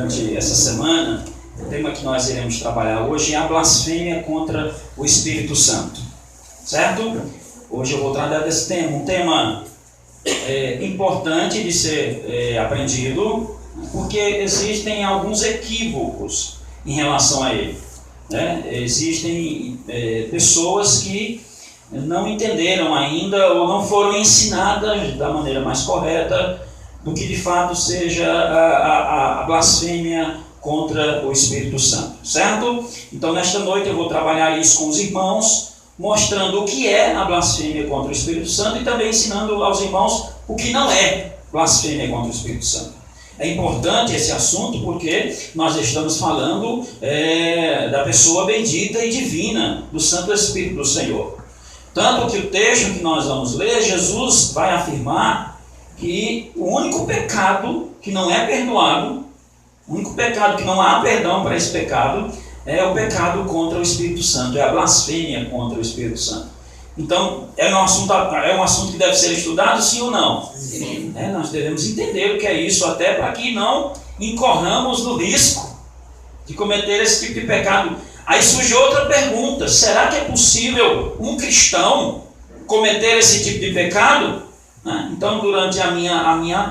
durante essa semana, o tema que nós iremos trabalhar hoje é a blasfêmia contra o Espírito Santo, certo? Hoje eu vou tratar desse tema, um tema importante de ser aprendido, porque existem alguns equívocos em relação a ele, né? Existem pessoas que não entenderam ainda ou não foram ensinadas da maneira mais correta do que de fato seja a blasfêmia contra o Espírito Santo, certo? Então nesta noite eu vou trabalhar isso com os irmãos, mostrando o que é a blasfêmia contra o Espírito Santo e também ensinando aos irmãos o que não é blasfêmia contra o Espírito Santo. É importante esse assunto porque nós estamos falando da pessoa bendita e divina do Santo Espírito do Senhor. Tanto que o texto que nós vamos ler, Jesus vai afirmar que o único pecado que não é perdoado, o único pecado que não há perdão para esse pecado, é o pecado contra o Espírito Santo, é a blasfêmia contra o Espírito Santo. Então, é um assunto que deve ser estudado, sim ou não? Sim. Nós devemos entender o que é isso, até para que não incorramos no risco de cometer esse tipo de pecado. Aí surge outra pergunta: será que é possível um cristão cometer esse tipo de pecado? Então, durante a minha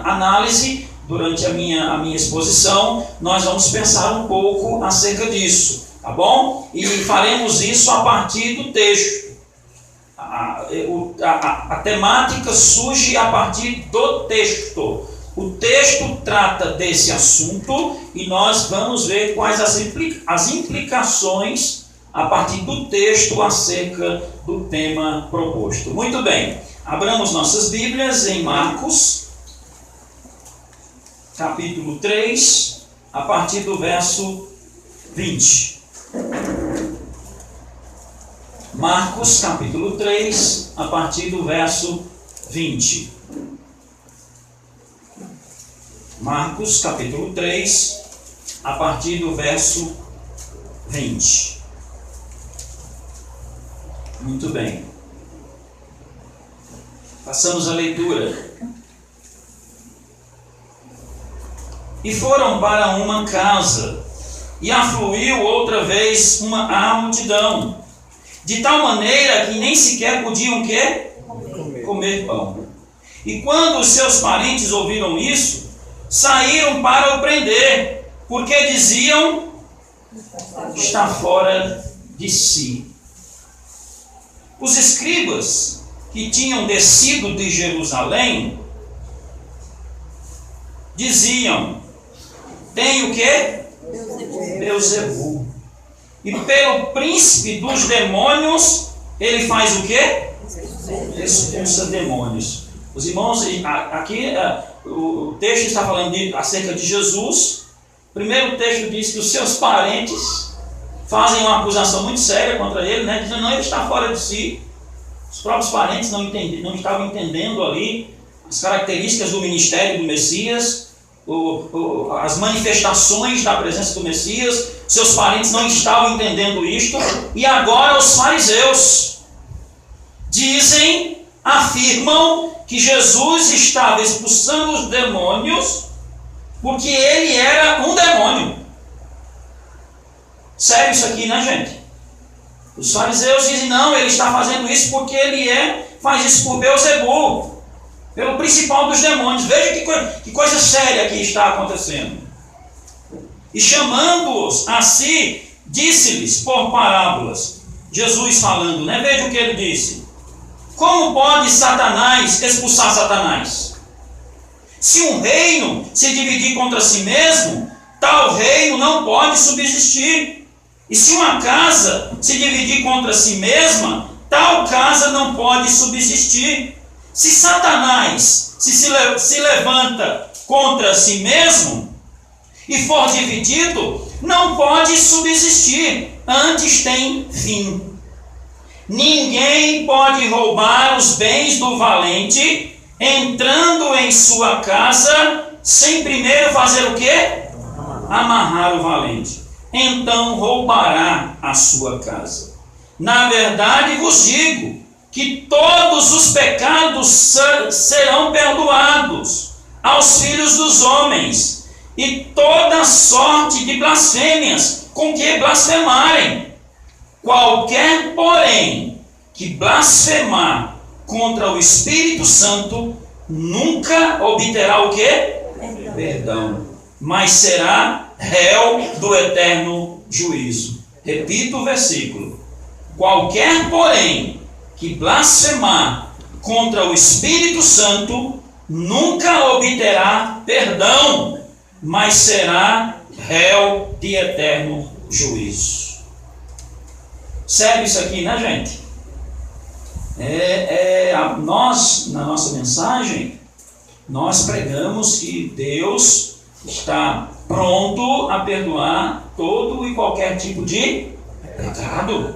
análise, durante a minha exposição, nós vamos pensar um pouco acerca disso, tá bom? E faremos isso a partir do texto. A temática surge a partir do texto. O texto trata desse assunto e nós vamos ver quais as implicações a partir do texto acerca do tema proposto. Muito bem, abramos nossas Bíblias em Marcos, capítulo 3, a partir do verso 20. Marcos, capítulo 3, a partir do verso 20. Marcos, capítulo 3, a partir do verso 20. Muito bem. Passamos a leitura. E foram para uma casa, e afluiu outra vez a multidão, de tal maneira que nem sequer podiam comer pão. E quando os seus parentes ouviram isso, saíram para o prender, porque diziam: está fora de si. Os escribas que tinham descido de Jerusalém diziam: tem o quê? Beelzebul. E pelo príncipe dos demônios, ele faz o quê? Expulsa demônios. Os irmãos, aqui o texto está falando acerca de Jesus. O primeiro texto diz que os seus parentes fazem uma acusação muito séria contra ele, né? Dizendo: não, ele está fora de si. Os próprios parentes não estavam entendendo ali as características do ministério do Messias, as manifestações da presença do Messias. Seus parentes não estavam entendendo isto, e agora os fariseus afirmam que Jesus estava expulsando os demônios porque ele era um demônio. Sério isso aqui, né, gente? Os fariseus dizem: não, ele está fazendo isso porque ele faz isso por Beelzebul, pelo principal dos demônios. Veja que coisa séria que está acontecendo. E chamando-os a si, disse-lhes por parábolas. Jesus falando, né? Veja o que ele disse: como pode Satanás expulsar Satanás? Se um reino se dividir contra si mesmo, tal reino não pode subsistir. E se uma casa se dividir contra si mesma, tal casa não pode subsistir. Se Satanás se levanta contra si mesmo e for dividido, não pode subsistir, antes tem fim. Ninguém pode roubar os bens do valente, entrando em sua casa, sem primeiro fazer o quê? Amarrar o valente. Então roubará a sua casa. Na verdade vos digo que todos os pecados serão perdoados aos filhos dos homens, e toda sorte de blasfêmias com que blasfemarem. Qualquer, porém, que blasfemar contra o Espírito Santo nunca obterá o quê? Perdão. Mas será réu do eterno juízo. Repito o versículo. Qualquer, porém, que blasfemar contra o Espírito Santo nunca obterá perdão, mas será réu de eterno juízo. Sério isso aqui, né, gente? Nós, na nossa mensagem, nós pregamos que Deus está pronto a perdoar todo e qualquer tipo de pecado,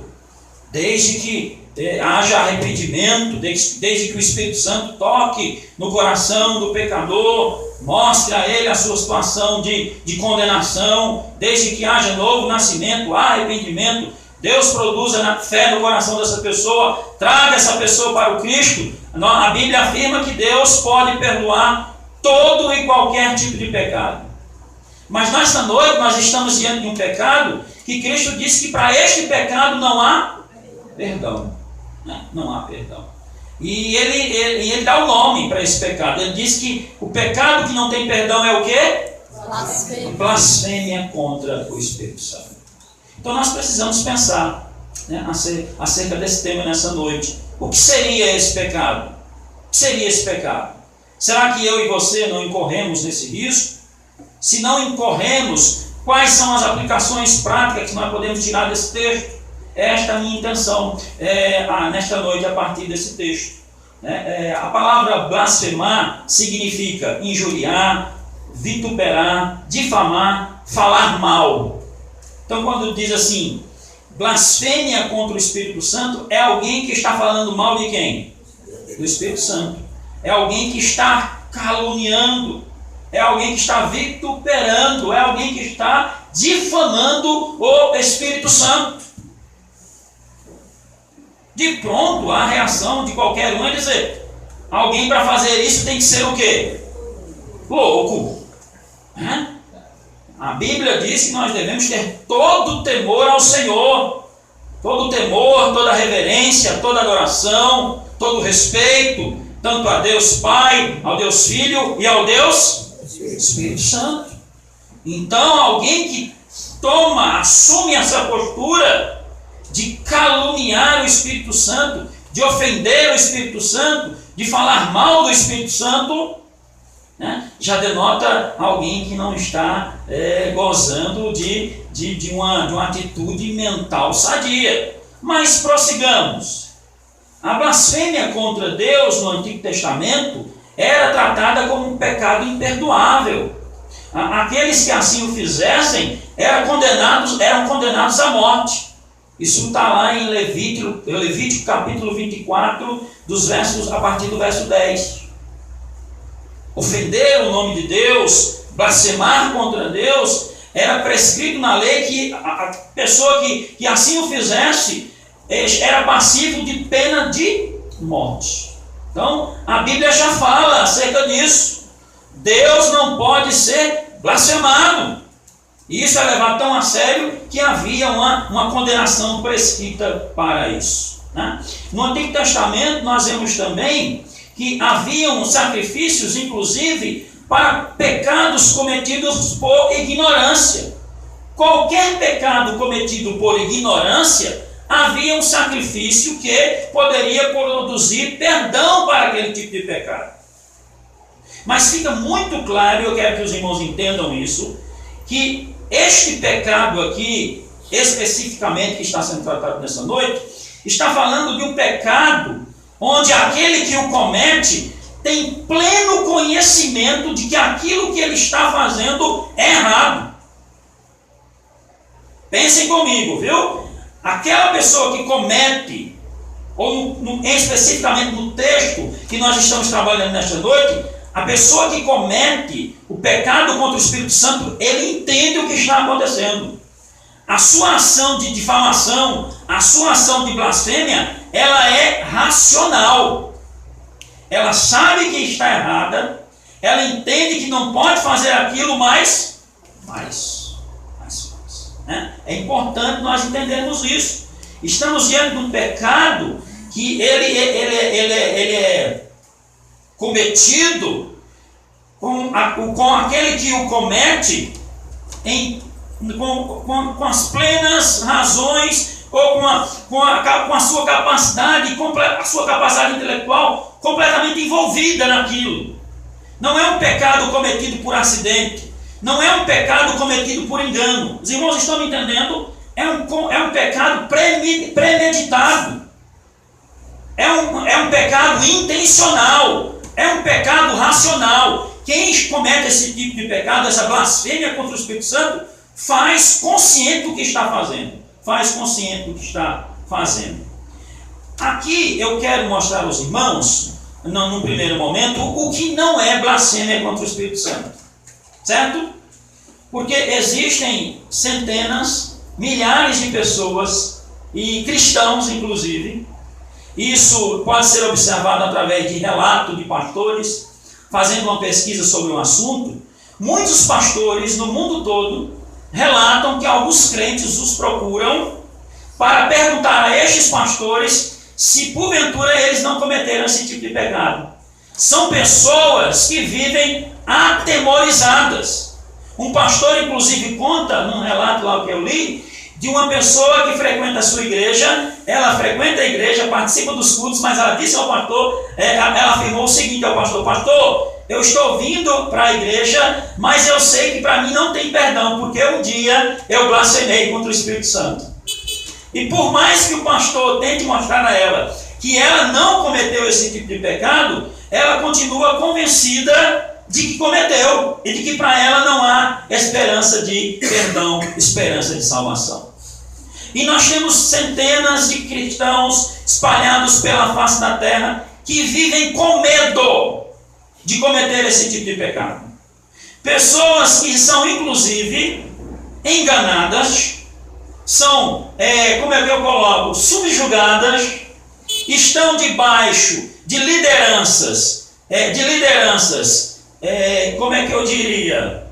desde que haja arrependimento, desde que o Espírito Santo toque no coração do pecador, mostre a ele a sua situação de condenação, desde que haja novo nascimento, arrependimento, Deus produza na fé no coração dessa pessoa, traga essa pessoa para o Cristo. A Bíblia afirma que Deus pode perdoar todo e qualquer tipo de pecado. Mas nesta noite nós estamos diante de um pecado que Cristo disse que para este pecado não há perdão. Não há perdão. E ele dá o nome para esse pecado. Ele diz que o pecado que não tem perdão é o quê? Blasfêmia contra o Espírito Santo. Então nós precisamos pensar, né, acerca desse tema nessa noite. O que seria esse pecado? O que seria esse pecado? Será que eu e você não incorremos nesse risco? Se não incorremos, quais são as aplicações práticas que nós podemos tirar desse texto? Esta é a minha intenção nesta noite a partir desse texto. A palavra blasfemar significa injuriar, vituperar, difamar, falar mal. Então quando diz assim, blasfêmia contra o Espírito Santo, é alguém que está falando mal de quem? Do Espírito Santo. É alguém que está caluniando, é alguém que está vituperando, é alguém que está difamando o Espírito Santo. De pronto, a reação de qualquer um é dizer, alguém para fazer isso tem que ser o quê? Louco. A Bíblia diz que nós devemos ter todo o temor ao Senhor. Todo o temor, toda a reverência, toda a adoração, todo o respeito, tanto a Deus Pai, ao Deus Filho e ao Deus Espírito Santo. Então, alguém que assume essa postura de caluniar o Espírito Santo, de ofender o Espírito Santo, de falar mal do Espírito Santo, né, já denota alguém que não está gozando de uma atitude mental sadia. Mas prossigamos. A blasfêmia contra Deus no Antigo Testamento era tratada como um pecado imperdoável. Aqueles que assim o fizessem eram condenados à morte. Isso está lá em Levítico capítulo 24, a partir do verso 10. Ofender o nome de Deus, blasfemar contra Deus, era prescrito na lei que a pessoa que assim o fizesse era passivo de pena de morte. Então, a Bíblia já fala acerca disso. Deus não pode ser blasfemado. E isso é levado tão a sério que havia uma condenação prescrita para isso, né? No Antigo Testamento nós vemos também que haviam sacrifícios, inclusive, para pecados cometidos por ignorância. Qualquer pecado cometido por ignorância, havia um sacrifício que poderia produzir perdão para aquele tipo de pecado. Mas fica muito claro, eu quero que os irmãos entendam isso, que este pecado aqui, especificamente que está sendo tratado nessa noite, está falando de um pecado onde aquele que o comete tem pleno conhecimento de que aquilo que ele está fazendo é errado. Pensem comigo, viu? Aquela pessoa que comete, ou especificamente no texto que nós estamos trabalhando nesta noite, a pessoa que comete o pecado contra o Espírito Santo, ele entende o que está acontecendo. A sua ação de difamação, a sua ação de blasfêmia, ela é racional. Ela sabe que está errada, ela entende que não pode fazer aquilo, mas mais fácil. Né? É importante nós entendermos isso. Estamos diante de um pecado que ele é cometido com aquele que o comete com as plenas razões, ou com a sua capacidade, a sua capacidade intelectual completamente envolvida naquilo. Não é um pecado cometido por acidente, não é um pecado cometido por engano. Os irmãos estão me entendendo? É um pecado premeditado, é um pecado intencional, é um pecado racional. Quem comete esse tipo de pecado, essa blasfêmia contra o Espírito Santo, faz consciente do que está fazendo. Aqui eu quero mostrar aos irmãos, num primeiro momento, o que não é blasfêmia contra o Espírito Santo. Certo? Porque existem centenas, milhares de pessoas, e cristãos inclusive, isso pode ser observado através de relatos de pastores, fazendo uma pesquisa sobre um assunto. Muitos pastores no mundo todo relatam que alguns crentes os procuram para perguntar a estes pastores se porventura eles não cometeram esse tipo de pecado. São pessoas que vivem atemorizadas. Um pastor inclusive conta, num relato lá que eu li, de uma pessoa que frequenta a sua igreja. Ela frequenta a igreja, participa dos cultos, mas ela disse ao pastor, ela afirmou o seguinte ao pastor: pastor, eu estou vindo para a igreja, mas eu sei que para mim não tem perdão, porque um dia eu blasfemei contra o Espírito Santo. E por mais que o pastor tente mostrar a ela que ela não cometeu esse tipo de pecado, ela continua convencida de que cometeu e de que para ela não há esperança de perdão, esperança de salvação. E nós temos centenas de cristãos espalhados pela face da terra que vivem com medo de cometer esse tipo de pecado. Pessoas que são inclusive enganadas, são, como é que eu coloco, subjugadas, estão debaixo de lideranças, como é que eu diria,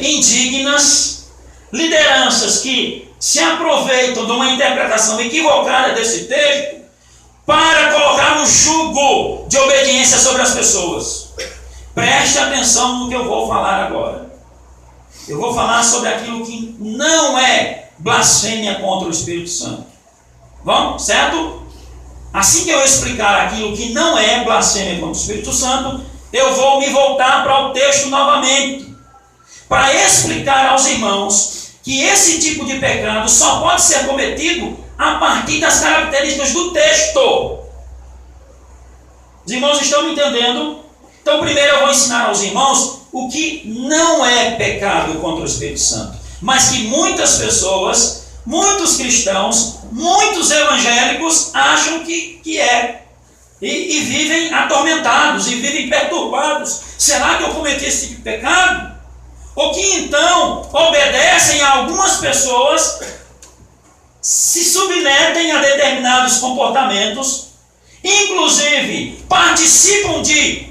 indignas, lideranças que se aproveitam de uma interpretação equivocada desse texto para colocar um jugo de obediência sobre as pessoas. Preste atenção no que eu vou falar agora. Eu vou falar sobre aquilo que não é blasfêmia contra o Espírito Santo. Vamos? Certo? Assim que eu explicar aquilo que não é blasfêmia contra o Espírito Santo, eu vou me voltar para o texto novamente, para explicar aos irmãos que esse tipo de pecado só pode ser cometido a partir das características do texto. Os irmãos estão me entendendo? Então primeiro eu vou ensinar aos irmãos o que não é pecado contra o Espírito Santo, mas que muitas pessoas, muitos cristãos, muitos evangélicos acham que é, e vivem atormentados, e vivem perturbados. Será que eu cometi esse tipo de pecado? Ou que então obedecem a algumas pessoas, se submetem a determinados comportamentos, inclusive participam de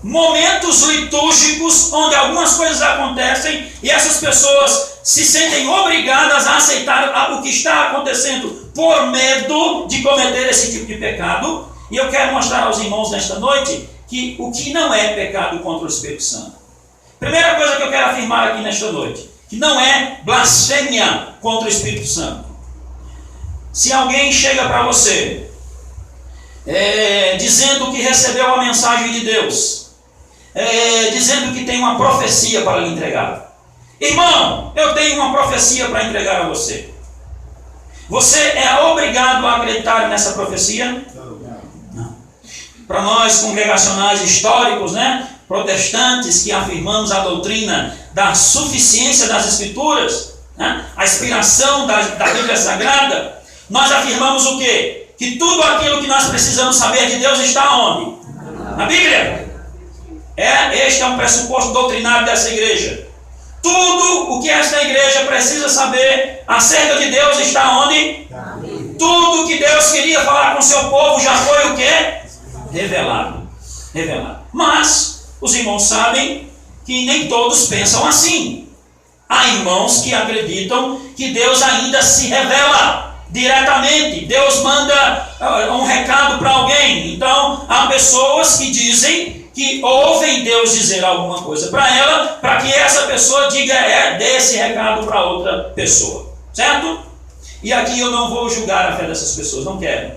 momentos litúrgicos onde algumas coisas acontecem e essas pessoas se sentem obrigadas a aceitar o que está acontecendo por medo de cometer esse tipo de pecado. E eu quero mostrar aos irmãos nesta noite que o que não é pecado contra o Espírito Santo. Primeira coisa que eu quero afirmar aqui nesta noite, que não é blasfêmia contra o Espírito Santo. Se alguém chega para você dizendo que recebeu a mensagem de Deus, dizendo que tem uma profecia para lhe entregar. Irmão, eu tenho uma profecia para entregar a você. Você é obrigado a acreditar nessa profecia? Não. Para nós congregacionais históricos, protestantes, que afirmamos a doutrina da suficiência das Escrituras, a inspiração da Bíblia Sagrada, nós afirmamos o quê? Que tudo aquilo que nós precisamos saber de Deus está onde? Na Bíblia. Este é um pressuposto doutrinário dessa igreja. Tudo o que esta igreja precisa saber acerca de Deus está onde? Tudo que Deus queria falar com o seu povo já foi o quê? Revelado. Mas os irmãos sabem que nem todos pensam assim. Há irmãos que acreditam que Deus ainda se revela diretamente. Deus manda um recado para alguém. Então, há pessoas que dizem que ouvem Deus dizer alguma coisa para ela, para que essa pessoa diga, dê esse recado para outra pessoa. Certo? E aqui eu não vou julgar a fé dessas pessoas, não quero.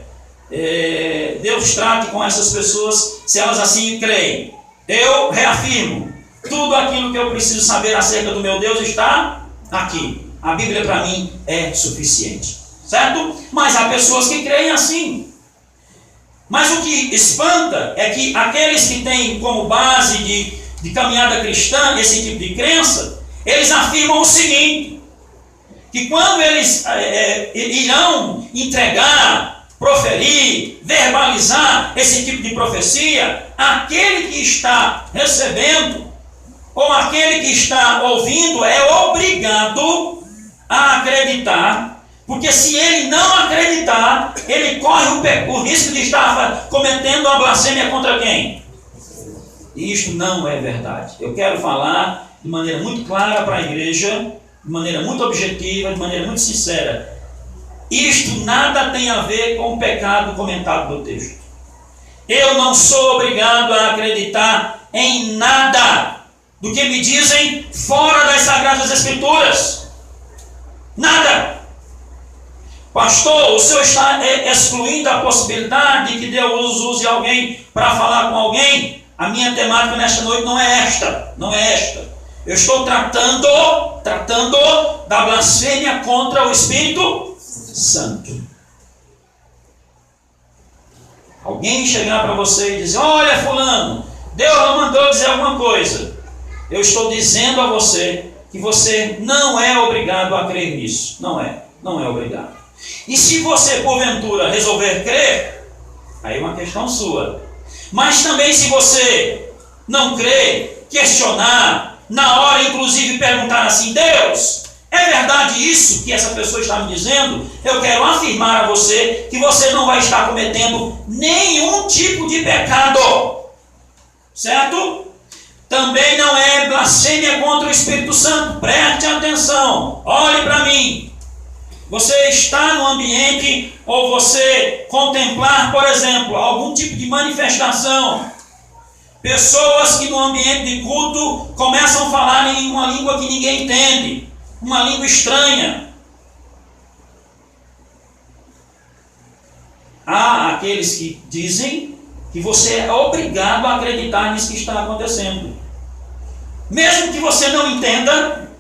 Deus trate com essas pessoas se elas assim creem. Eu reafirmo, tudo aquilo que eu preciso saber acerca do meu Deus está aqui. A Bíblia para mim é suficiente, certo? Mas há pessoas que creem assim. Mas o que espanta é que aqueles que têm como base de caminhada cristã esse tipo de crença, eles afirmam o seguinte, que quando eles irão entregar, proferir, verbalizar esse tipo de profecia, aquele que está recebendo ou aquele que está ouvindo é obrigado a acreditar, porque se ele não acreditar, ele corre o risco de estar cometendo uma blasfêmia contra quem? E isto não é verdade. Eu quero falar de maneira muito clara para a igreja, de maneira muito objetiva, de maneira muito sincera. Isto nada tem a ver com o pecado comentado no texto. Eu não sou obrigado a acreditar em nada do que me dizem fora das Sagradas Escrituras. Nada. Pastor, o senhor está excluindo a possibilidade de que Deus use alguém para falar com alguém? A minha temática nesta noite não é esta. Não é esta. Eu estou tratando da blasfêmia contra o Espírito Santo. Alguém chegar para você e dizer, olha fulano, Deus não mandou dizer alguma coisa. Eu estou dizendo a você que você não é obrigado a crer nisso. Não é obrigado. E se você porventura resolver crer, aí é uma questão sua. Mas também se você não crer, questionar, na hora inclusive perguntar assim, Deus, é verdade isso que essa pessoa está me dizendo? Eu quero afirmar a você que você não vai estar cometendo nenhum tipo de pecado. Certo? Também não é blasfêmia contra o Espírito Santo. Preste atenção. Olhe para mim. Você está no ambiente ou você contemplar, por exemplo, algum tipo de manifestação. Pessoas que no ambiente de culto começam a falar em uma língua que ninguém entende. Uma língua estranha. Há aqueles que dizem que você é obrigado a acreditar nisso que está acontecendo. Mesmo que você não entenda,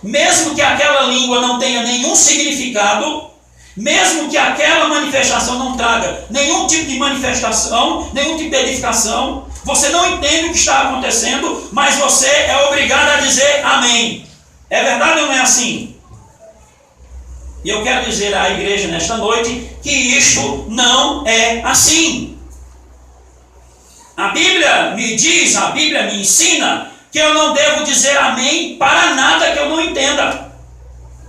mesmo que aquela língua não tenha nenhum significado, mesmo que aquela manifestação não traga nenhum tipo de manifestação, nenhum tipo de edificação, você não entende o que está acontecendo, mas você é obrigado a dizer amém. É verdade ou não é assim? E eu quero dizer à igreja nesta noite que isto não é assim. A Bíblia me diz, a Bíblia me ensina que eu não devo dizer amém para nada que eu não entenda.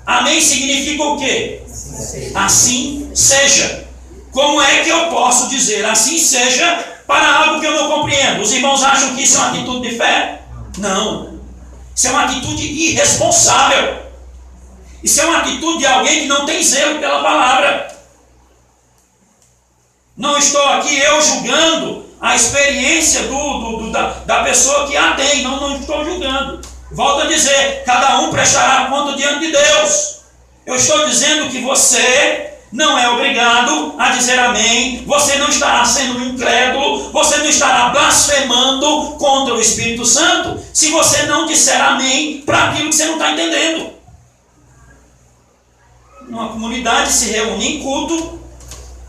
Amém significa o quê? Assim seja. Como é que eu posso dizer assim seja para algo que eu não compreendo? Os irmãos acham que isso é uma atitude de fé? Não. Isso é uma atitude irresponsável. Isso é uma atitude de alguém que não tem zelo pela palavra. Não estou aqui eu julgando a experiência da pessoa que a tem. Não estou julgando. Volto a dizer, cada um prestará conta diante de Deus. Eu estou dizendo que você não é obrigado a dizer amém. Você não estará sendo incrédulo. Você não estará blasfemando contra o Espírito Santo se você não disser amém para aquilo que você não está entendendo. Uma comunidade se reúne em culto,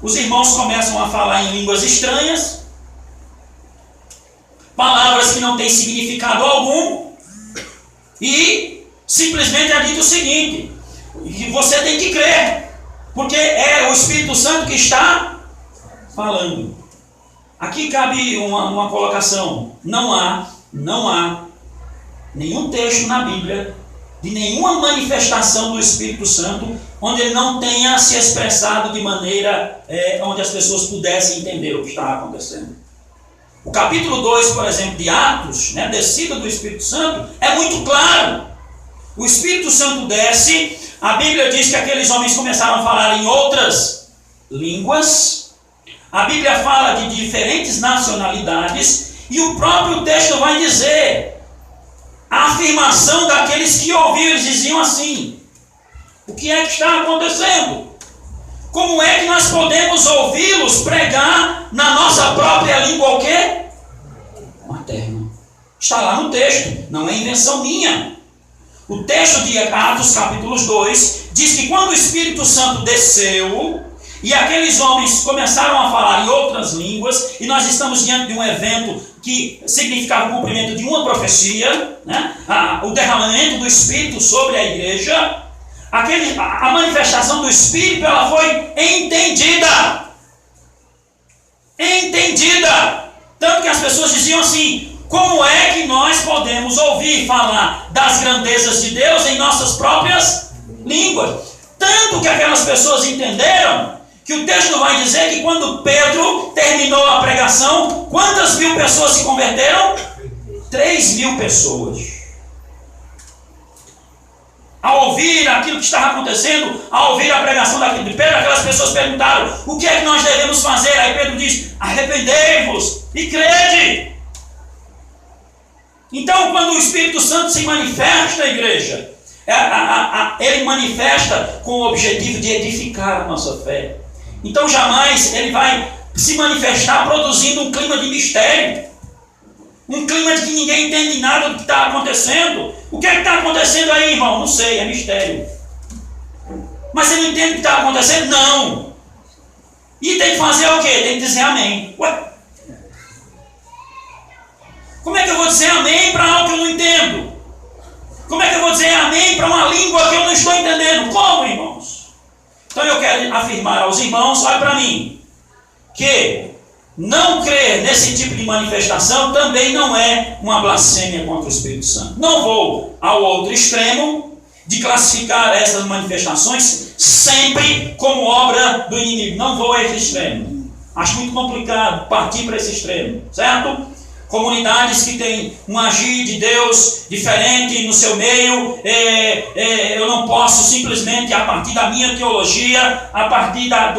os irmãos começam a falar em línguas estranhas, palavras que não têm significado algum, e simplesmente é dito o seguinte, que você tem que crer, porque é o Espírito Santo que está falando. Aqui cabe uma colocação. Não há nenhum texto na Bíblia de nenhuma manifestação do Espírito Santo onde ele não tenha se expressado de maneira onde as pessoas pudessem entender o que está acontecendo. O capítulo 2, por exemplo, de Atos, né, descida do Espírito Santo, é muito claro. O Espírito Santo desce, a Bíblia diz que aqueles homens começaram a falar em outras línguas, a Bíblia fala de diferentes nacionalidades, e o próprio texto vai dizer a afirmação daqueles que ouviram, eles diziam assim: o que é que está acontecendo? Como é que nós podemos ouvi-los pregar na nossa própria língua o quê? Materna. Está lá no texto, não é invenção minha. O texto de Atos capítulo 2 diz que quando o Espírito Santo desceu e aqueles homens começaram a falar em outras línguas, e nós estamos diante de um evento que significava o cumprimento de uma profecia, né? O derramamento do Espírito sobre a igreja. A manifestação do Espírito, ela foi entendida. Entendida. Tanto que as pessoas diziam assim: como é que nós podemos ouvir falar das grandezas de Deus em nossas próprias línguas? Tanto que aquelas pessoas entenderam que o texto vai dizer que quando Pedro terminou a pregação, quantas mil pessoas se converteram? 3.000 pessoas. Ao ouvir aquilo que estava acontecendo, ao ouvir a pregação de Pedro, aquelas pessoas perguntaram: o que é que nós devemos fazer? Aí Pedro diz: arrependei-vos e crede. Então, quando o Espírito Santo se manifesta na igreja, ele manifesta com o objetivo de edificar a nossa fé. Então, jamais ele vai se manifestar produzindo um clima de mistério, um clima de que ninguém entende nada do que está acontecendo. O que é que está acontecendo aí, irmão? Não sei, é mistério. Mas você não entende o que está acontecendo? Não. E tem que fazer o quê? Tem que dizer amém. Ué? Como é que eu vou dizer amém para algo que eu não entendo? Como é que eu vou dizer amém para uma língua que eu não estou entendendo? Como, irmãos? Então eu quero afirmar aos irmãos, olha para mim, que não crer nesse tipo de manifestação também não é uma blasfêmia contra o Espírito Santo. Não vou ao outro extremo de classificar essas manifestações sempre como obra do inimigo. Não vou a esse extremo. Acho muito complicado partir para esse extremo, certo? Comunidades que têm um agir de Deus diferente no seu meio, eu não posso simplesmente, a partir da minha teologia, a partir da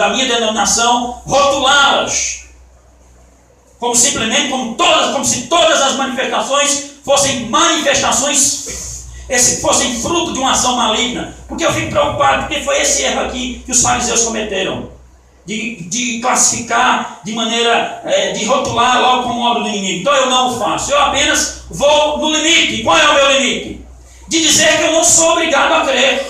minha denominação, rotulá-las. Como se todas as manifestações fossem fossem fruto de uma ação maligna. Porque eu fico preocupado, porque foi esse erro aqui que os fariseus cometeram. De classificar de maneira, de rotular logo como obra do inimigo. Então eu não o faço, eu apenas vou no limite. E qual é o meu limite? De dizer que eu não sou obrigado a crer.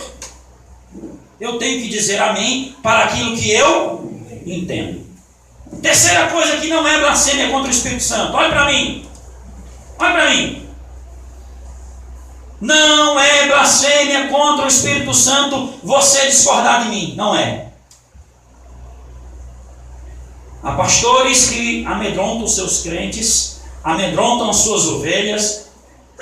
Eu tenho que dizer amém para aquilo que eu entendo. Terceira coisa que não é blasfêmia contra o Espírito Santo. Olha para mim. Olha para mim. Não é blasfêmia contra o Espírito Santo você discordar de mim. Não é. Há pastores que amedrontam os seus crentes, amedrontam as suas ovelhas,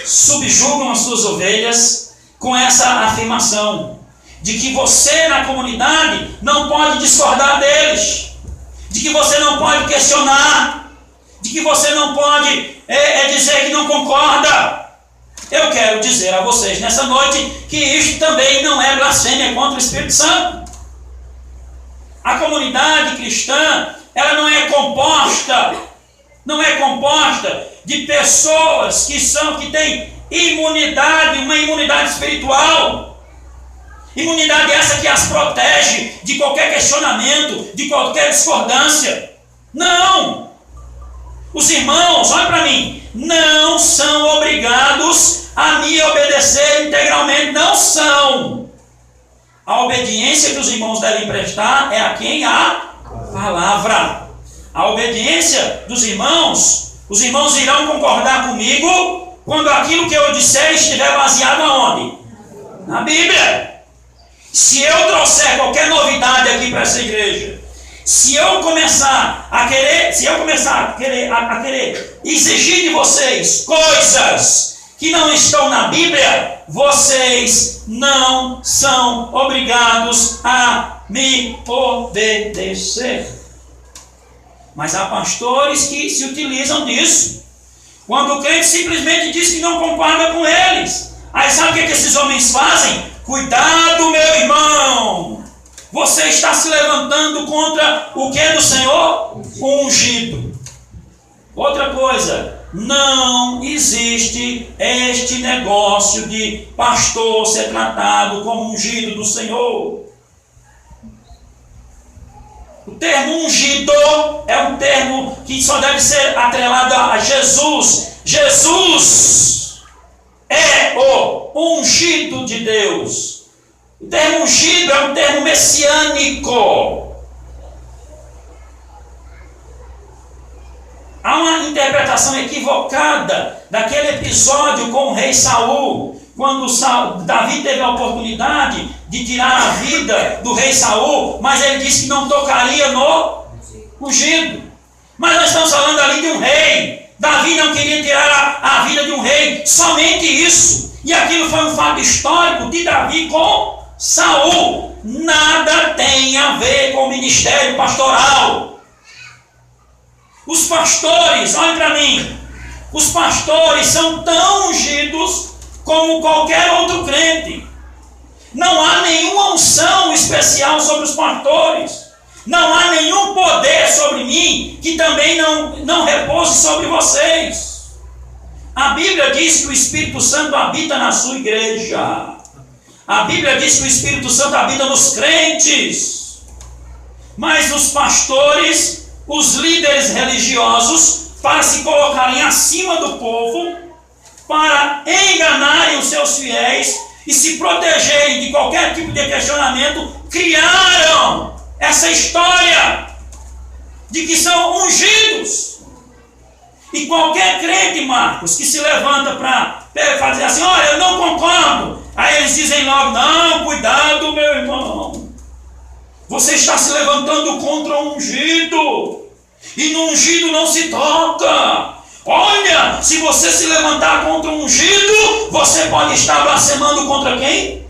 subjugam as suas ovelhas com essa afirmação de que você na comunidade não pode discordar deles, de que você não pode questionar, de que você não pode dizer que não concorda. Eu quero dizer a vocês nessa noite que isto também não é blasfêmia contra o Espírito Santo. A comunidade cristã, ela não é composta de pessoas que têm imunidade, uma imunidade espiritual. Imunidade essa que as protege de qualquer questionamento, de qualquer discordância. Não! Os irmãos, olha para mim, não são obrigados a me obedecer integralmente, não são. A obediência que os irmãos devem prestar é a quem? A palavra. A obediência dos irmãos, os irmãos irão concordar comigo quando aquilo que eu disser estiver baseado aonde? Na Bíblia. Se eu trouxer qualquer novidade aqui para essa igreja, se eu começar a querer exigir de vocês coisas que não estão na Bíblia, vocês não são obrigados a me obedecer. Mas há pastores que se utilizam disso. Quando o crente simplesmente diz que não concorda com eles. Aí sabe o que esses homens fazem? Cuidado, meu irmão! Você está se levantando contra o que do Senhor? O ungido. Outra coisa, não existe este negócio de pastor ser tratado como ungido do Senhor. O termo ungido é um termo que só deve ser atrelado a Jesus. Jesus é o ungido de Deus. O termo ungido é um termo messiânico. Há uma interpretação equivocada daquele episódio com o rei Saul, quando Davi teve a oportunidade de tirar a vida do rei Saul, mas ele disse que não tocaria no ungido. Mas nós estamos falando ali de um rei. Davi não queria tirar a vida de um rei, somente isso. E aquilo foi um fato histórico de Davi com Saul. Nada tem a ver com o ministério pastoral. Os pastores, olhem para mim, os pastores são tão ungidos como qualquer outro crente. Não há nenhuma unção especial sobre os pastores. Não há nenhum poder sobre mim que também não repouse sobre vocês. A Bíblia diz que o Espírito Santo habita na sua igreja. A Bíblia diz que o Espírito Santo habita nos crentes. Mas os pastores, os líderes religiosos, para se colocarem acima do povo, para enganarem os seus fiéis e se protegerem de qualquer tipo de questionamento, criaram essa história de que são ungidos. E qualquer crente, Marcos, que se levanta para fazer assim, olha, eu não concordo, aí eles dizem logo, não, cuidado, meu irmão, você está se levantando contra o ungido, e no ungido não se toca. Olha, se você se levantar contra o ungido, você pode estar blasfemando contra quem?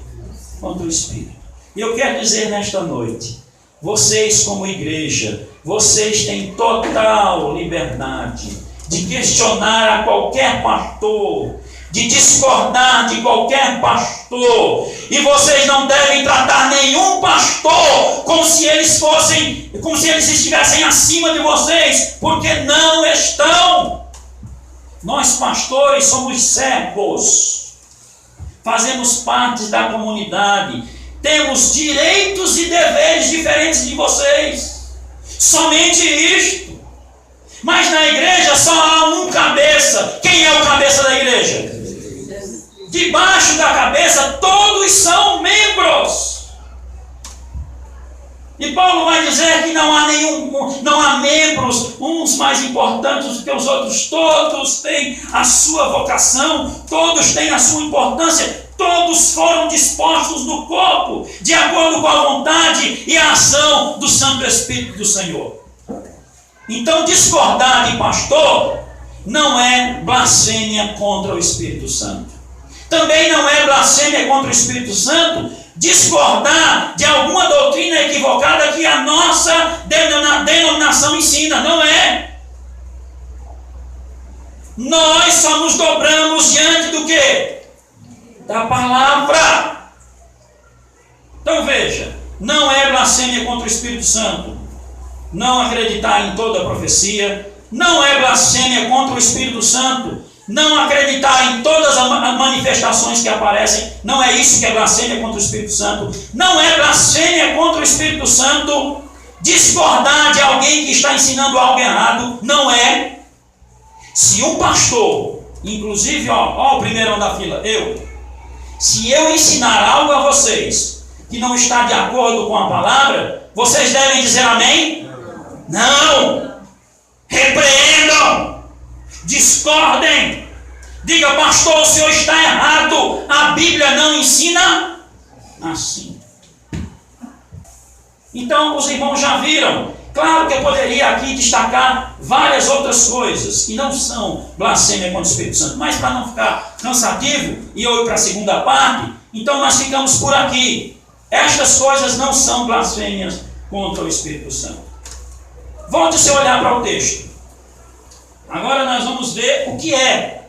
Contra o Espírito. E eu quero dizer nesta noite, vocês como igreja, vocês têm total liberdade de questionar a qualquer pastor, de discordar de qualquer pastor, e vocês não devem tratar nenhum pastor como se eles estivessem acima de vocês, porque não estão. Nós pastores somos servos, fazemos parte da comunidade, temos direitos e deveres diferentes de vocês, somente isto. Mas na igreja só há um cabeça. Quem é o cabeça da igreja? Debaixo da cabeça todos são membros. E Paulo vai dizer que não há membros, uns mais importantes do que os outros. Todos têm a sua vocação, todos têm a sua importância, todos foram dispostos no corpo, de acordo com a vontade e a ação do Santo Espírito do Senhor. Então, discordar de pastor não é blasfêmia contra o Espírito Santo. Também não é blasfêmia contra o Espírito Santo discordar de alguma doutrina equivocada que a nossa denominação ensina. Não é. Nós só nos dobramos diante do quê? Da palavra. Então veja, não é blasfêmia contra o Espírito Santo não acreditar em toda a profecia, não é blasfêmia contra o Espírito Santo não acreditar em todas as manifestações que aparecem. Não é isso que é blasfêmia contra o Espírito Santo. Não é blasfêmia contra o Espírito Santo discordar de alguém que está ensinando algo errado. Não é. Se um pastor, inclusive, o primeirão da fila, se eu ensinar algo a vocês que não está de acordo com a palavra, vocês devem dizer amém? Não. Repreendam. Discordem. Diga, pastor, o senhor está errado. A Bíblia não ensina assim. Então, os irmãos já viram. Claro que eu poderia aqui destacar várias outras coisas que não são blasfêmia contra o Espírito Santo, mas para não ficar cansativo e eu ir para a segunda parte, então nós ficamos por aqui. Estas coisas não são blasfêmias contra o Espírito Santo. Volte o seu olhar para o texto. Agora nós vamos ver o que é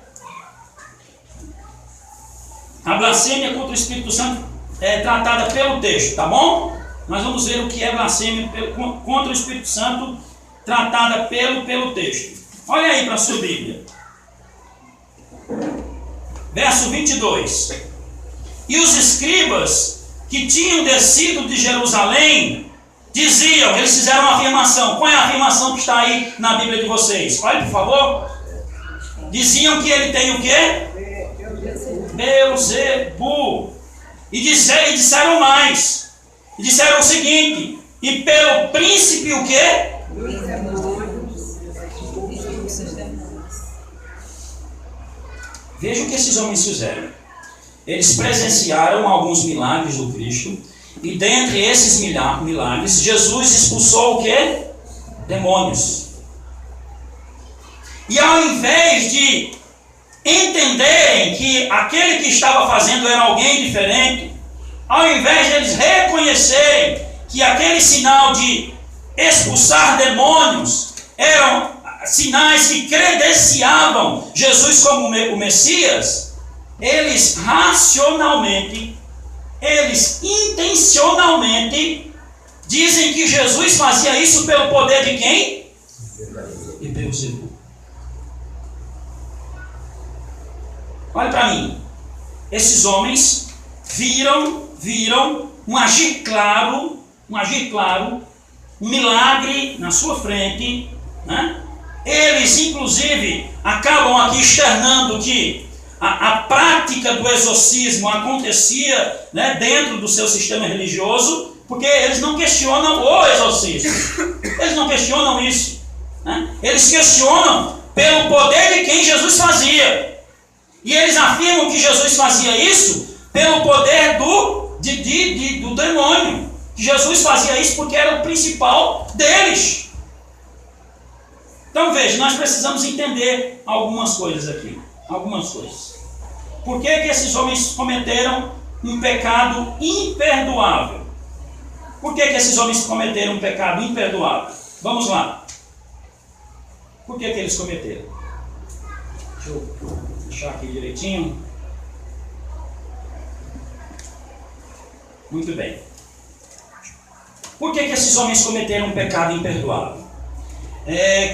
a blasfêmia contra o Espírito Santo tratada pelo texto, tá bom? Nós vamos ver o que é blasfêmia contra o Espírito Santo tratada pelo texto. Olha aí para a sua Bíblia. Verso 22. E os escribas que tinham descido de Jerusalém diziam, eles fizeram uma afirmação. Qual é a afirmação que está aí na Bíblia de vocês? Olha, por favor. Diziam que ele tem o quê? Beelzebu. E disseram mais. E disseram o seguinte: e pelo príncipe o quê? Veja o que esses homens fizeram. Eles presenciaram alguns milagres do Cristo, e dentre esses milagres, Jesus expulsou o quê? Demônios. E ao invés de entenderem que aquele que estava fazendo era alguém diferente, ao invés de eles reconhecerem que aquele sinal de expulsar demônios eram sinais que credenciavam Jesus como o Messias, eles racionalmente, eles intencionalmente dizem que Jesus fazia isso pelo poder de quem? De Beelzebu. Olha para mim. Esses homens viram um agir claro, um milagre na sua frente, né? Eles, inclusive, acabam aqui externando que a prática do exorcismo acontecia, né, dentro do seu sistema religioso, porque eles não questionam o exorcismo. Eles não questionam isso. Né? Eles questionam pelo poder de quem Jesus fazia. E eles afirmam que Jesus fazia isso pelo poder do demônio. Que Jesus fazia isso porque era o principal deles. Então veja, nós precisamos entender algumas coisas aqui. Algumas coisas. Por que esses homens cometeram um pecado imperdoável? Por que esses homens cometeram um pecado imperdoável? Vamos lá. Por que eles cometeram? Deixa eu deixar aqui direitinho. Muito bem. Por que esses homens cometeram um pecado imperdoável?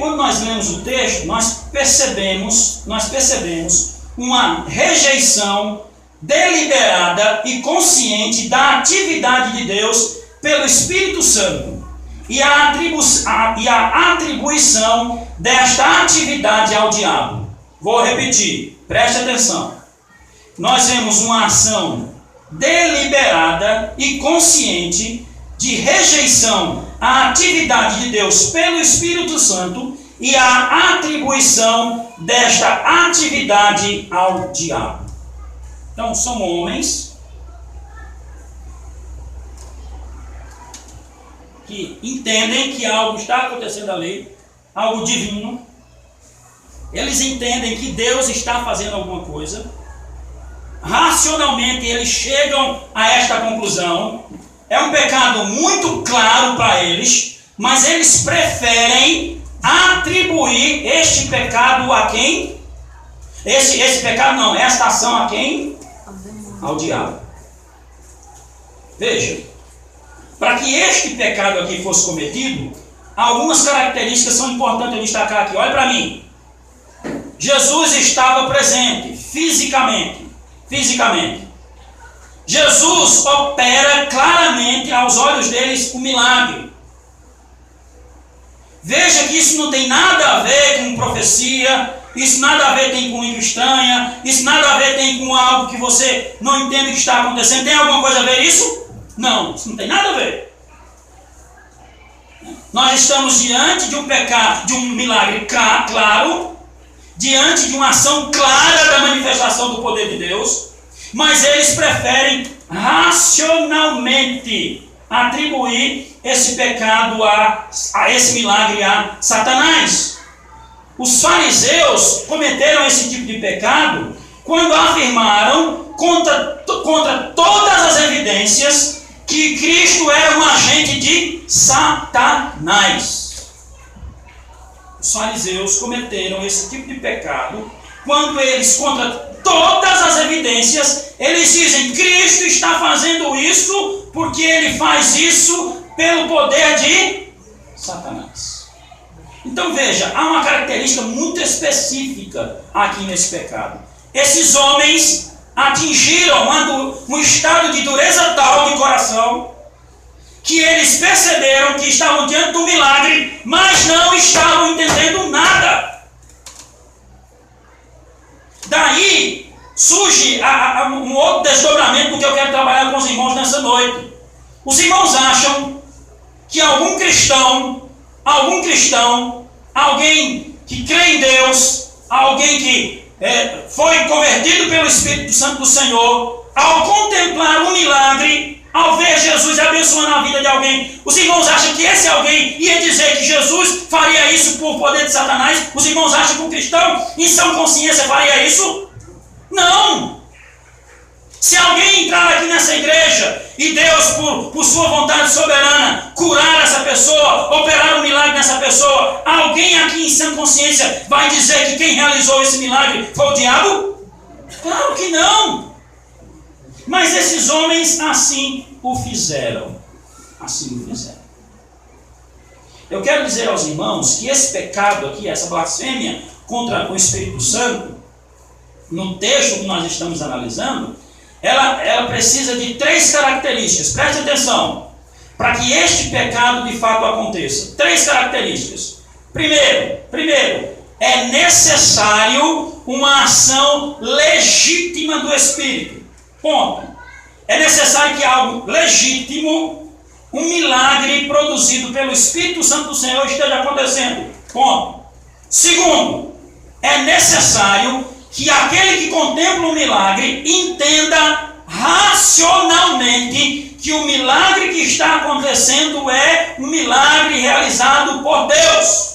Quando nós lemos o texto, nós percebemos uma rejeição deliberada e consciente da atividade de Deus pelo Espírito Santo e a atribuição desta atividade ao diabo. Vou repetir, preste atenção. Nós vemos uma ação deliberada e consciente de rejeição à atividade de Deus pelo Espírito Santo e a atribuição desta atividade ao diabo. Então, são homens que entendem que algo está acontecendo ali, algo divino. Eles entendem que Deus está fazendo alguma coisa. Racionalmente, eles chegam a esta conclusão. É um pecado muito claro para eles, mas eles preferem atribuir este pecado a quem? Esse pecado não, esta ação a quem? Ao diabo. Veja, para que este pecado aqui fosse cometido, algumas características são importantes eu destacar aqui. Olha para mim. Jesus estava presente fisicamente. Jesus opera claramente aos olhos deles o milagre. Veja que isso não tem nada a ver com profecia, isso nada a ver tem com língua estranha, isso nada a ver tem com algo que você não entende o que está acontecendo. Tem alguma coisa a ver isso? Não, isso não tem nada a ver. Nós estamos diante de um pecado, de um milagre claro, diante de uma ação clara da manifestação do poder de Deus, mas eles preferem racionalmente atribuir esse pecado a esse milagre a Satanás. Os fariseus cometeram esse tipo de pecado quando afirmaram contra todas as evidências que Cristo era um agente de Satanás. os fariseus cometeram esse tipo de pecado quando eles, contra todas as evidências, eles dizem: Cristo está fazendo isso porque ele faz isso pelo poder de Satanás. Então veja, há uma característica muito específica aqui nesse pecado. Esses homens atingiram um estado de dureza tal de coração que eles perceberam que estavam diante do milagre, mas não estavam entendendo nada. Daí surge um outro desdobramento do que eu quero trabalhar com os irmãos nessa noite. Os irmãos acham que algum cristão, alguém que crê em Deus, alguém que foi convertido pelo Espírito Santo do Senhor, ao contemplar um milagre, ao ver Jesus abençoando a vida de alguém, os irmãos acham que esse alguém ia dizer que Jesus faria isso por poder de Satanás? Os irmãos acham que um cristão, em sã consciência, faria isso? Não! Se alguém entrar aqui nessa igreja e Deus, por sua vontade soberana, curar essa pessoa, operar um milagre nessa pessoa, alguém aqui em sã consciência vai dizer que quem realizou esse milagre foi o diabo? Claro que não! Mas esses homens assim o fizeram. Assim o fizeram. Eu quero dizer aos irmãos que esse pecado aqui, essa blasfêmia contra o Espírito Santo, no texto que nós estamos analisando, ela precisa de 3 características. Preste atenção. Para que este pecado de fato aconteça. 3 características. Primeiro, é necessário uma ação legítima do Espírito. Ponto. É necessário que algo legítimo, um milagre produzido pelo Espírito Santo do Senhor esteja acontecendo. Ponto. Segundo, é necessário que aquele que contempla o milagre entenda racionalmente que o milagre que está acontecendo é um milagre realizado por Deus.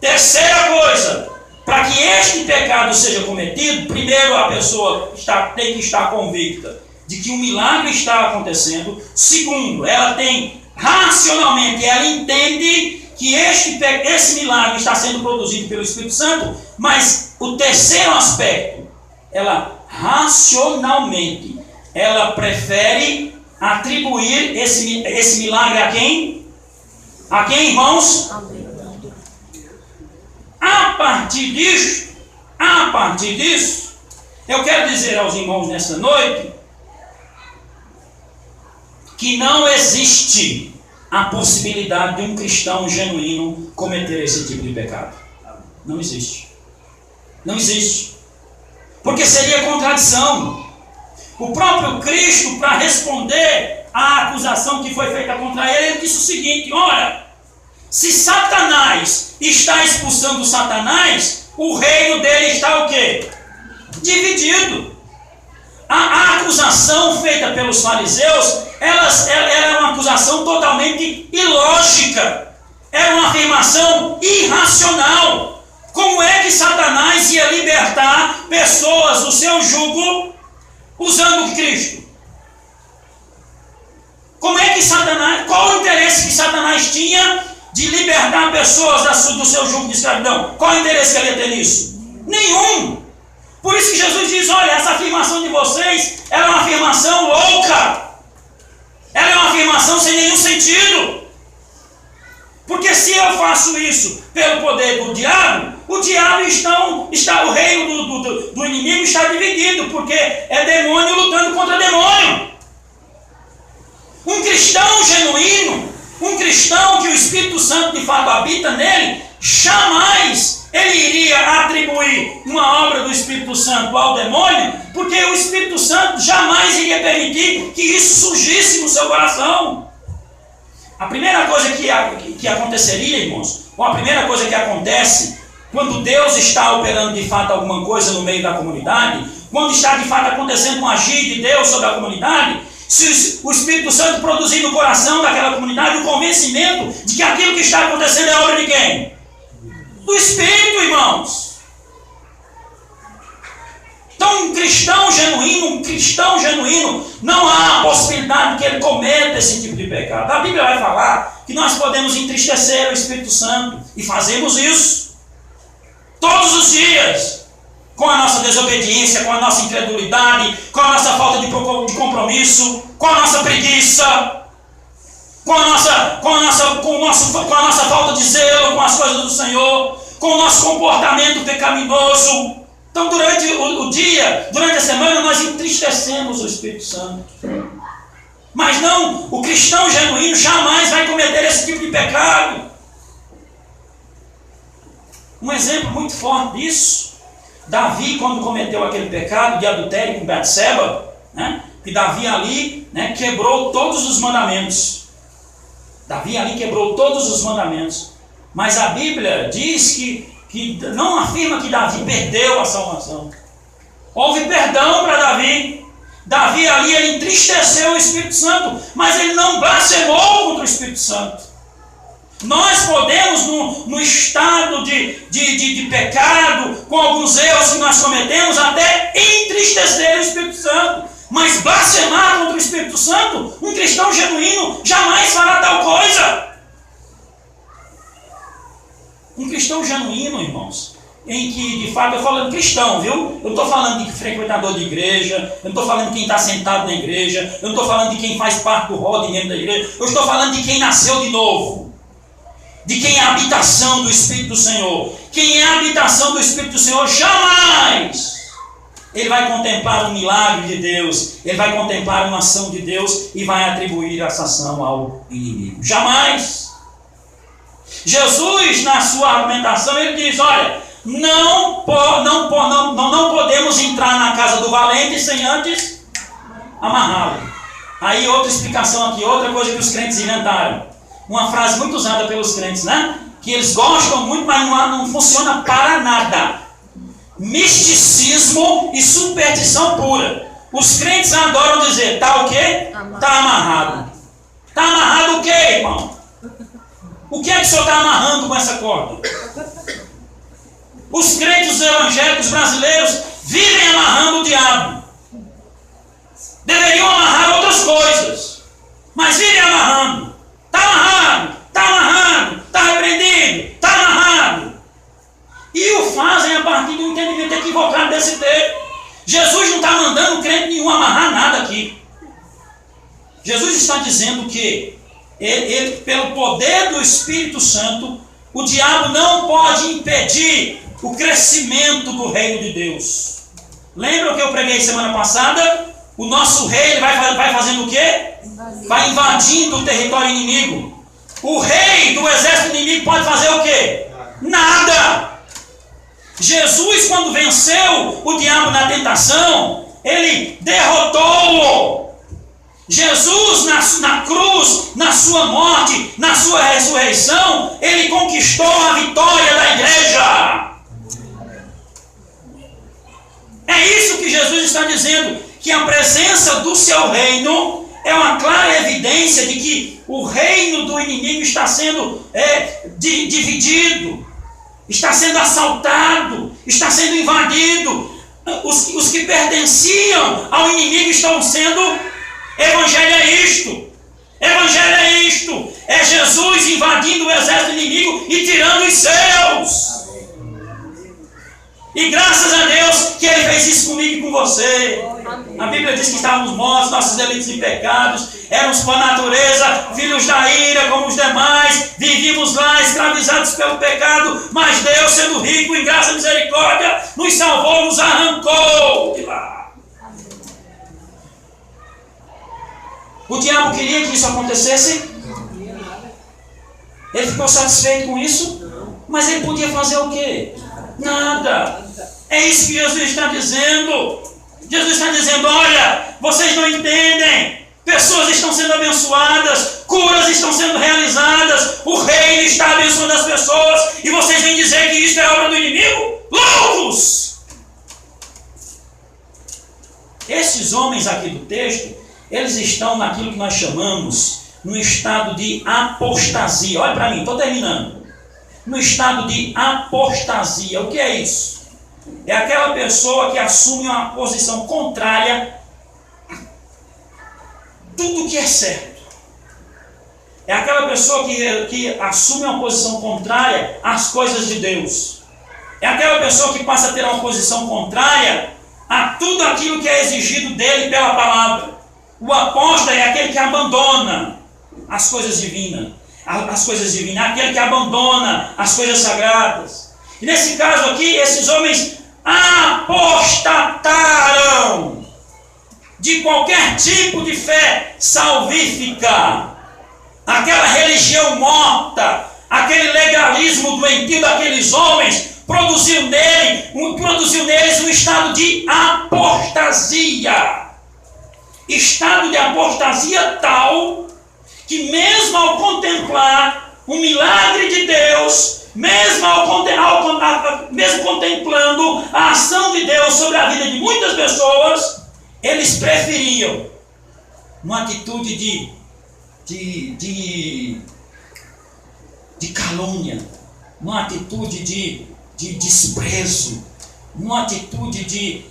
Terceira coisa, para que este pecado seja cometido, primeiro a pessoa tem que estar convicta de que um milagre está acontecendo. Segundo, ela tem racionalmente, ela entende que esse milagre está sendo produzido pelo Espírito Santo, mas o terceiro aspecto, ela racionalmente, ela prefere atribuir esse milagre a quem? A quem, irmãos? A partir disso, eu quero dizer aos irmãos nesta noite que não existe a possibilidade de um cristão genuíno cometer esse tipo de pecado. Não existe. Não existe. Porque seria contradição. O próprio Cristo, para responder à acusação que foi feita contra ele, ele disse o seguinte: ora, se Satanás está expulsando Satanás, o reino dele está o quê? Dividido. A acusação feita pelos fariseus, ela era uma acusação totalmente ilógica. Era uma afirmação irracional. Como é que Satanás ia libertar pessoas do seu jugo usando Cristo? Como é que Satanás, qual o interesse que Satanás tinha de libertar pessoas do seu jugo de escravidão? Qual o interesse que ele ia ter nisso? Nenhum. Por isso que Jesus diz: olha, essa afirmação de vocês ela é uma afirmação louca. Ela é uma afirmação sem nenhum sentido. Porque se eu faço isso pelo poder do diabo, o diabo o reino do inimigo está dividido, porque é demônio lutando contra demônio. Um cristão genuíno, um cristão que o Espírito Santo de fato habita nele, jamais ele iria atribuir uma obra do Espírito Santo ao demônio, porque o Espírito Santo jamais iria permitir que isso surgisse no seu coração. A primeira coisa que aconteceria, irmãos, ou a primeira coisa que acontece quando Deus está operando de fato alguma coisa no meio da comunidade, quando está de fato acontecendo um agir de Deus sobre a comunidade, se o Espírito Santo produzir no coração daquela comunidade o convencimento de que aquilo que está acontecendo é obra de quem? Do Espírito, irmãos. Então um cristão genuíno, não há a possibilidade de que ele cometa desse tipo de pecado. A Bíblia vai falar que nós podemos entristecer o Espírito Santo, e fazemos isso todos os dias, com a nossa desobediência, com a nossa incredulidade, com a nossa falta de compromisso, com a nossa preguiça, com a nossa falta de zelo com as coisas do Senhor, com o nosso comportamento pecaminoso. Então, durante o dia, durante a semana, nós entristecemos o Espírito Santo. Mas não, o cristão genuíno jamais vai cometer esse tipo de pecado. Um exemplo muito forte disso, Davi, quando cometeu aquele pecado de adultério com Betseba, né, que Davi ali, né, quebrou todos os mandamentos. Davi ali quebrou todos os mandamentos. Mas a Bíblia diz que não afirma que Davi perdeu a salvação. Houve perdão para Davi. Davi ali, ele entristeceu o Espírito Santo, mas ele não blasfemou contra o Espírito Santo. Nós podemos, no estado de pecado, com alguns erros que nós cometemos, até entristecer o Espírito Santo. Mas blasfemar contra o Espírito Santo, um cristão genuíno jamais fará tal coisa. Um cristão genuíno, irmãos, em que, de fato, eu estou falando cristão, viu? Eu não estou falando de frequentador de igreja, eu não estou falando de quem está sentado na igreja, eu não estou falando de quem faz parte do rol de membro da igreja, eu estou falando de quem nasceu de novo, de quem é a habitação do Espírito do Senhor. Quem é a habitação do Espírito do Senhor, jamais ele vai contemplar um milagre de Deus, ele vai contemplar uma ação de Deus e vai atribuir essa ação ao inimigo. Jamais. Jesus, na sua argumentação, ele diz: olha, não podemos entrar na casa do valente sem antes amarrá-lo. Aí outra explicação aqui, outra coisa que os crentes inventaram. Uma frase muito usada pelos crentes, né? Que eles gostam muito, mas não funciona para nada. Misticismo e superstição pura. Os crentes adoram dizer: está o quê? Está amarrado. Está amarrado o quê, irmão? O que é que o senhor está amarrando com essa corda? Os crentes evangélicos brasileiros vivem amarrando o diabo. Deveriam amarrar outras coisas, mas vivem amarrando. Está amarrado, está amarrado, está repreendido, está amarrado. E o fazem a partir do entendimento equivocado desse texto. Jesus não está mandando crente nenhum amarrar nada aqui. Jesus está dizendo que ele, pelo poder do Espírito Santo, o diabo não pode impedir o crescimento do reino de Deus. Lembra o que eu preguei semana passada? O nosso rei, ele vai fazendo o quê? Vai invadindo o território inimigo. O rei do exército inimigo pode fazer o quê? Nada. Jesus, quando venceu o diabo na tentação, ele derrotou-o. Jesus, na cruz, na sua morte, na sua ressurreição, ele conquistou a vitória da igreja. É isso que Jesus está dizendo, que a presença do seu reino é uma clara evidência de que o reino do inimigo está sendo dividido, está sendo assaltado, está sendo invadido. Os que pertenciam ao inimigo estão sendo... Evangelho é isto. Evangelho é isto. É Jesus invadindo o exército inimigo e tirando os seus. E graças a Deus que Ele fez isso comigo e com você. A Bíblia diz que estávamos mortos, nossos delitos e pecados, éramos por natureza filhos da ira como os demais, vivíamos lá escravizados pelo pecado, mas Deus, sendo rico em graça e misericórdia, nos salvou, nos arrancou de lá. O diabo queria que isso acontecesse? Ele ficou satisfeito com isso? Mas ele podia fazer o quê? Nada. É isso que Jesus está dizendo. Jesus está dizendo: olha, vocês não entendem. Pessoas estão sendo abençoadas, curas estão sendo realizadas, o reino está abençoando as pessoas, e vocês vêm dizer que isso é obra do inimigo? Loucos! Esses homens aqui do texto, eles estão naquilo que nós chamamos, no estado de apostasia. Olha para mim, estou terminando. No estado de apostasia. O que é isso? É aquela pessoa que assume uma posição contrária a tudo que é certo. é aquela pessoa que assume uma posição contrária às coisas de Deus. É aquela pessoa que passa a ter uma posição contrária a tudo aquilo que é exigido dele pela palavra. O apóstolo é aquele que abandona as coisas divinas. Aquele que abandona as coisas sagradas. E nesse caso aqui, esses homens apostataram de qualquer tipo de fé salvífica. Aquela religião morta, aquele legalismo doentio daqueles homens, produziu neles um estado de apostasia. Estado de apostasia tal que mesmo ao contemplar o milagre de Deus, mesmo contemplando a ação de Deus sobre a vida de muitas pessoas, eles preferiam uma atitude de calúnia, numa atitude de desprezo, numa atitude de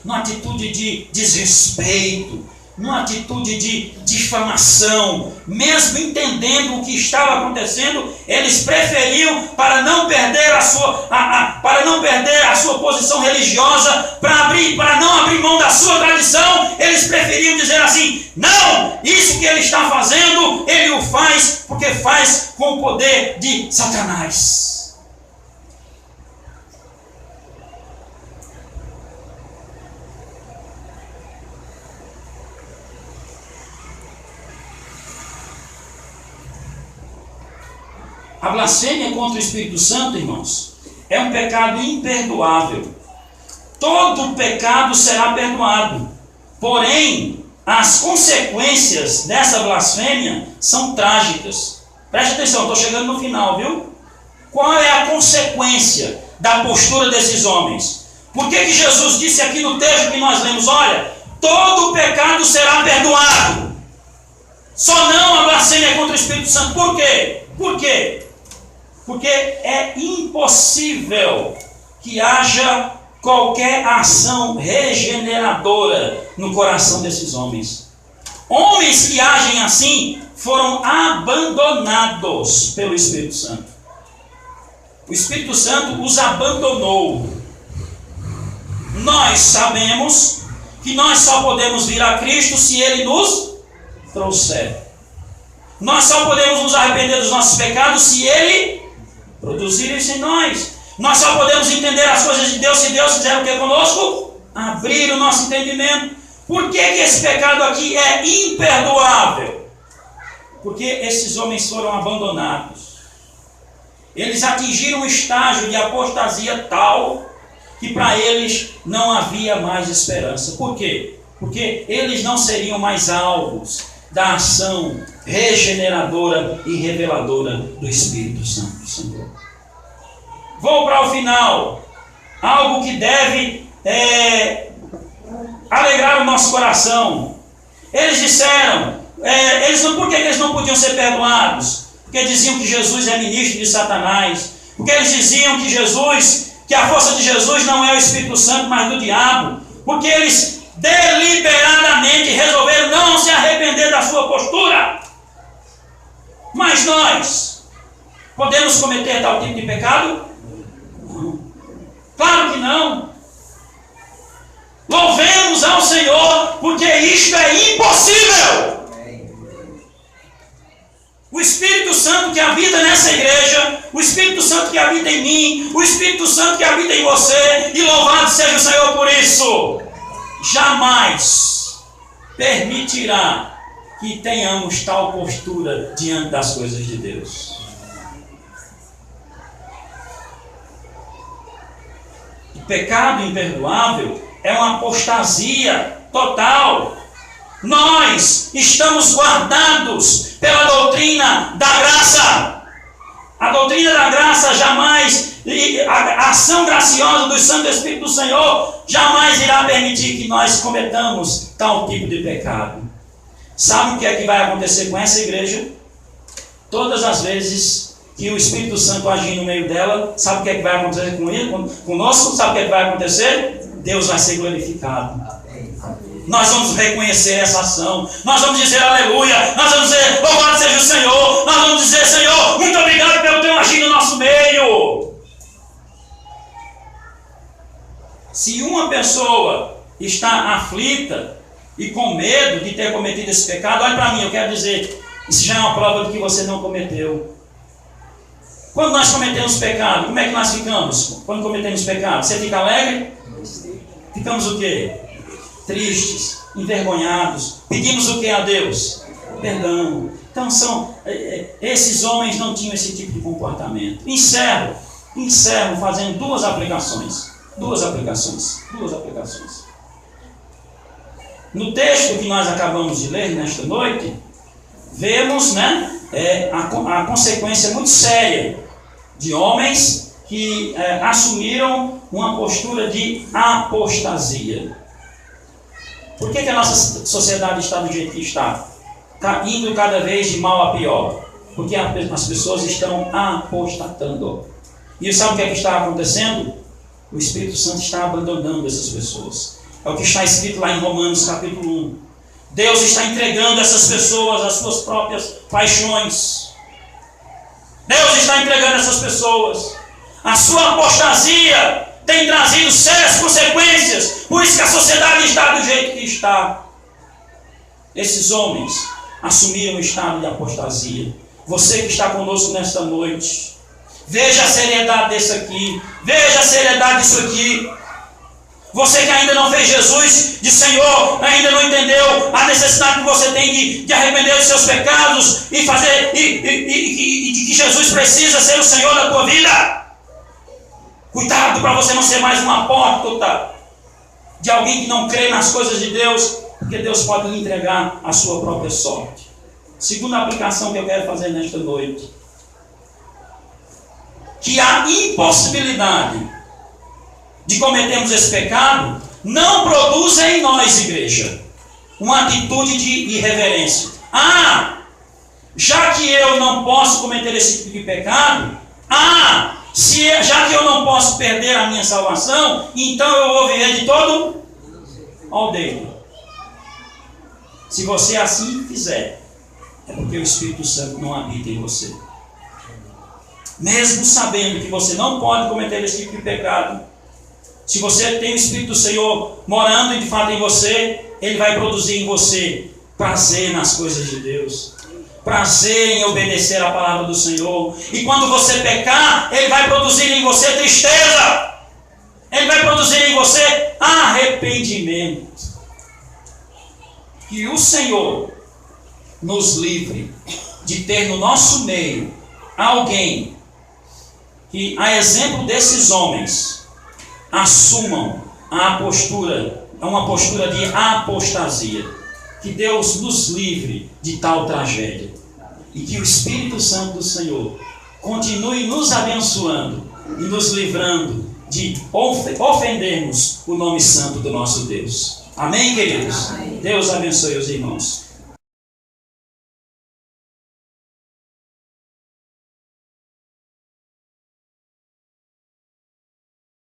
desrespeito, numa atitude de difamação, mesmo entendendo o que estava acontecendo, eles preferiam, para não perder a sua posição religiosa, para não abrir mão da sua tradição, eles preferiam dizer assim: não, isso que ele está fazendo, ele o faz porque faz com o poder de Satanás. A blasfêmia contra o Espírito Santo, irmãos, é um pecado imperdoável. Todo pecado será perdoado. Porém, as consequências dessa blasfêmia são trágicas. Preste atenção, estou chegando no final, viu? Qual é a consequência da postura desses homens? Por que Jesus disse aqui no texto que nós lemos: olha, todo pecado será perdoado, só não a blasfêmia contra o Espírito Santo? Por quê? Por quê? Porque é impossível que haja qualquer ação regeneradora no coração desses homens. Homens que agem assim foram abandonados pelo Espírito Santo. O Espírito Santo os abandonou. Nós sabemos que nós só podemos vir a Cristo se Ele nos trouxer. Nós só podemos nos arrepender dos nossos pecados se Ele produzir isso em nós. Nós só podemos entender as coisas de Deus se Deus fizer o que conosco? Abrir o nosso entendimento. Por que esse pecado aqui é imperdoável? Porque esses homens foram abandonados. Eles atingiram um estágio de apostasia tal que para eles não havia mais esperança. Por quê? Porque eles não seriam mais alvos da ação regeneradora e reveladora do Espírito Santo do Senhor. Vou para o final. Algo que deve alegrar o nosso coração. Eles disseram, por que eles não podiam ser perdoados? Porque diziam que Jesus é ministro de Satanás. Porque eles diziam que a força de Jesus não é o Espírito Santo, mas do diabo. Porque eles deliberadamente resolveram não se arrepender da sua postura. Mas nós podemos cometer tal tipo de pecado? Não. Claro que não. Louvemos ao Senhor, porque isto é impossível. O Espírito Santo que habita nessa igreja, o Espírito Santo que habita em mim, o Espírito Santo que habita em você, e louvado seja o Senhor por isso, jamais permitirá que tenhamos tal postura diante das coisas de Deus. O pecado imperdoável é uma apostasia total. Nós estamos guardados pela doutrina da graça. A doutrina da graça jamais, a ação graciosa do Santo Espírito do Senhor jamais irá permitir que nós cometamos tal tipo de pecado. Sabe o que é que vai acontecer com essa igreja? Todas as vezes que o Espírito Santo agir no meio dela, sabe o que é que vai acontecer com ele, conosco? Sabe o que é que vai acontecer? Deus vai ser glorificado. Nós vamos reconhecer essa ação. Nós vamos dizer aleluia. Nós vamos dizer louvado seja o Senhor. Nós vamos dizer pessoa está aflita e com medo de ter cometido esse pecado, olha para mim, eu quero dizer, isso já é uma prova de que você não cometeu. Quando nós cometemos pecado, como é que nós ficamos? Quando cometemos pecado, você fica alegre? Ficamos o quê? Tristes, envergonhados. Pedimos o que a Deus? Perdão. Então esses homens não tinham esse tipo de comportamento. Encerro fazendo duas aplicações. No texto que nós acabamos de ler nesta noite, vemos, a consequência muito séria de homens que assumiram uma postura de apostasia. Por que a nossa sociedade está do jeito que está? Indo cada vez de mal a pior. Porque as pessoas estão apostatando. E sabe o que é que está acontecendo? O Espírito Santo está abandonando essas pessoas. É o que está escrito lá em Romanos capítulo 1. Deus está entregando essas pessoas às suas próprias paixões. Deus está entregando essas pessoas. A sua apostasia tem trazido sérias consequências. Por isso que a sociedade está do jeito que está. Esses homens assumiram o estado de apostasia. Você que está conosco nesta noite, veja a seriedade desse aqui. Veja a seriedade disso aqui. Você que ainda não fez Jesus de Senhor, ainda não entendeu a necessidade que você tem de arrepender dos seus pecados e fazer e de que Jesus precisa ser o Senhor da tua vida. Cuidado para você não ser mais uma apóstata de alguém que não crê nas coisas de Deus, porque Deus pode lhe entregar a sua própria sorte. Segunda aplicação que eu quero fazer nesta noite, que a impossibilidade de cometermos esse pecado não produz em nós, igreja, uma atitude de irreverência. Já que eu não posso cometer esse tipo de pecado, já que eu não posso perder a minha salvação, então eu vou viver de todo ao dedo. Se você assim fizer, é porque o Espírito Santo não habita em você. Mesmo sabendo que você não pode cometer esse tipo de pecado, se você tem o Espírito do Senhor morando de fato em você, Ele vai produzir em você prazer nas coisas de Deus, prazer em obedecer a palavra do Senhor. E quando você pecar, Ele vai produzir em você tristeza, Ele vai produzir em você arrependimento. Que o Senhor nos livre de ter no nosso meio alguém que, a exemplo desses homens, assumam uma postura de apostasia. Que Deus nos livre de tal tragédia. E que o Espírito Santo do Senhor continue nos abençoando e nos livrando de ofendermos o nome santo do nosso Deus. Amém, queridos? Amém. Deus abençoe os irmãos.